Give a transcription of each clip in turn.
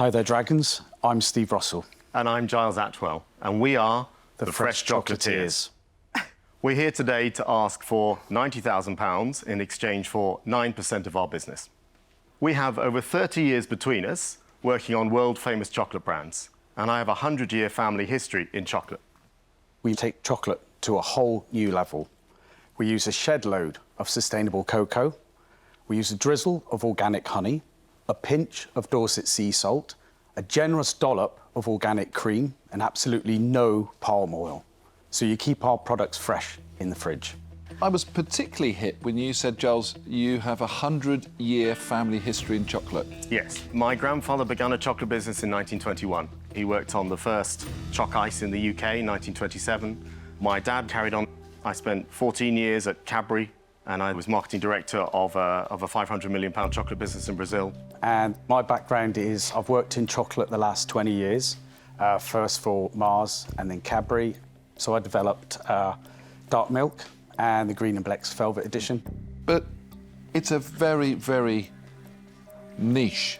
Hi there, Dragons. I'm Steve Russell. And I'm Giles Atwell, and we are the Fresh Chocolatiers. We're here today to ask for £90,000 in exchange for 9% of our business. We have over 30 years between us working on world-famous chocolate brands, and I have a 100-year family history in chocolate. We take chocolate to a whole new level. We use a shed load of sustainable cocoa. We use a drizzle of organic honey, a pinch of Dorset sea salt, a generous dollop of organic cream, and absolutely no palm oil. So you keep our products fresh in the fridge. I was particularly hit when you said, Giles, you have a 100-year family history in chocolate. Yes. My grandfather began a chocolate business in 1921. He worked on the first choc ice in the UK in 1927. My dad carried on. I spent 14 years at Cadbury, and I was marketing director of a £500 million chocolate business in Brazil. And my background is I've worked in chocolate the last 20 years, first for Mars and then Cadbury. So I developed dark milk and the green and Blex Velvet edition. But it's a very, very niche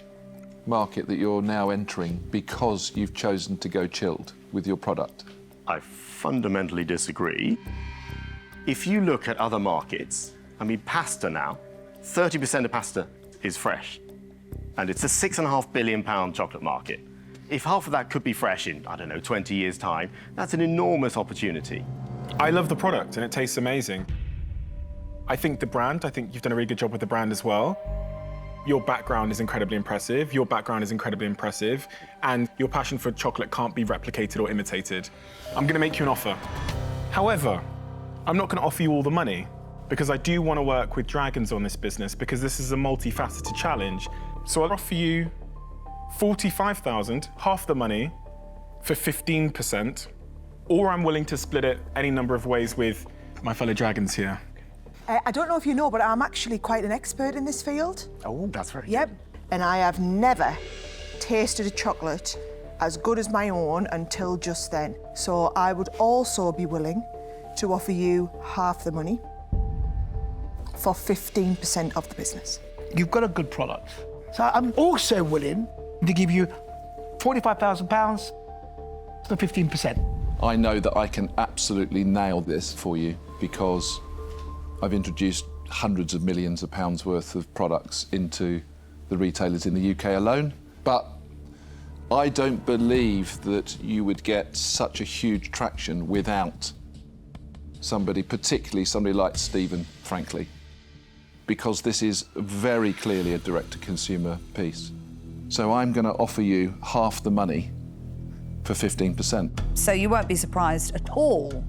market that you're now entering because you've chosen to go chilled with your product. I fundamentally disagree. If you look at other markets, I mean, pasta now, 30% of pasta is fresh. And it's a £6.5 billion chocolate market. If half of that could be fresh in, I don't know, 20 years' time, that's an enormous opportunity. I love the product and it tastes amazing. I think you've done a really good job with the brand as well. Your background is incredibly impressive, your background is incredibly impressive, and your passion for chocolate can't be replicated or imitated. I'm gonna make you an offer. However, I'm not gonna offer you all the money because I do wanna work with Dragons on this business because this is a multifaceted challenge. So I'll offer you £45,000, half the money, for 15%, or I'm willing to split it any number of ways with my fellow Dragons here. I don't know if you know, but I'm actually quite an expert in this field. Oh, that's very Yep. good. And I have never tasted a chocolate as good as my own until just then. So I would also be willing to offer you half the money for 15% of the business. You've got a good product. So I'm also willing to give you £45,000 for 15%. I know that I can absolutely nail this for you because I've introduced hundreds of millions of pounds worth of products into the retailers in the UK alone. But I don't believe that you would get such a huge traction without somebody, particularly somebody like Stephen, frankly, because this is very clearly a direct-to-consumer piece. So I'm going to offer you half the money for 15%. So you won't be surprised at all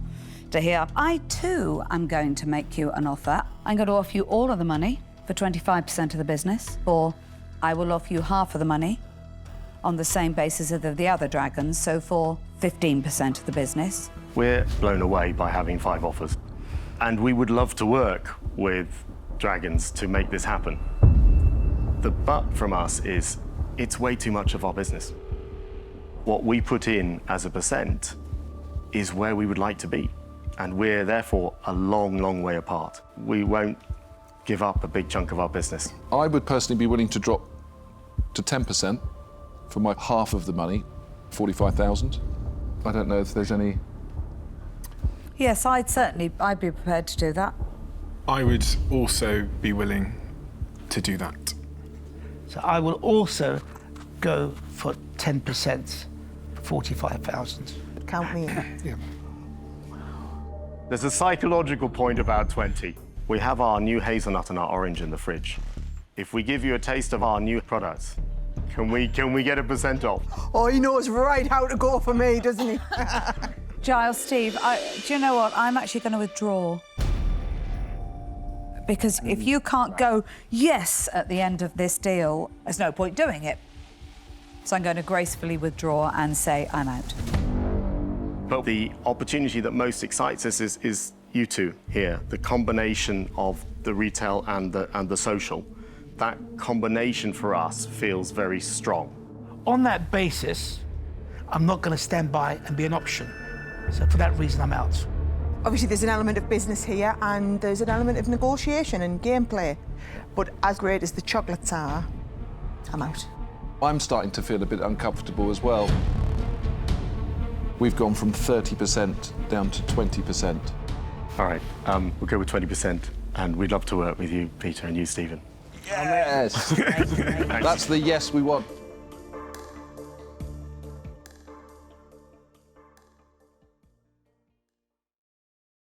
to hear, I too am going to make you an offer. I'm going to offer you all of the money for 25% of the business, or I will offer you half of the money on the same basis as the other Dragons, so for 15% of the business. We're blown away by having 5 offers. And we would love to work with Dragons to make this happen. The but from us is, it's way too much of our business. What we put in as a percent is where we would like to be. And we're therefore a long, long way apart. We won't give up a big chunk of our business. I would personally be willing to drop to 10% for my half of the money, 45,000. I don't know if there's any... Yes, I'd be prepared to do that. I would also be willing to do that. So I will also go for 10%, 45,000. Count me in. Yeah. There's a psychological point about 20. We have our new hazelnut and our orange in the fridge. If we give you a taste of our new products, can we get a percent off? Oh, he knows right how to go for me, doesn't he? Giles, Steve, do you know what? I'm actually going to withdraw. Because if you can't go yes at the end of this deal, there's no point doing it. So I'm going to gracefully withdraw and say I'm out. But the opportunity that most excites us is you two here, the combination of the retail and the social. That combination for us feels very strong. On that basis, I'm not going to stand by and be an option. So for that reason, I'm out. Obviously, there's an element of business here and there's an element of negotiation and gameplay. But as great as the chocolates are, I'm out. I'm starting to feel a bit uncomfortable as well. We've gone from 30% down to 20%. All right, we'll go with 20%, and we'd love to work with you, Peter, and you, Stephen. Yes. That's the yes we want.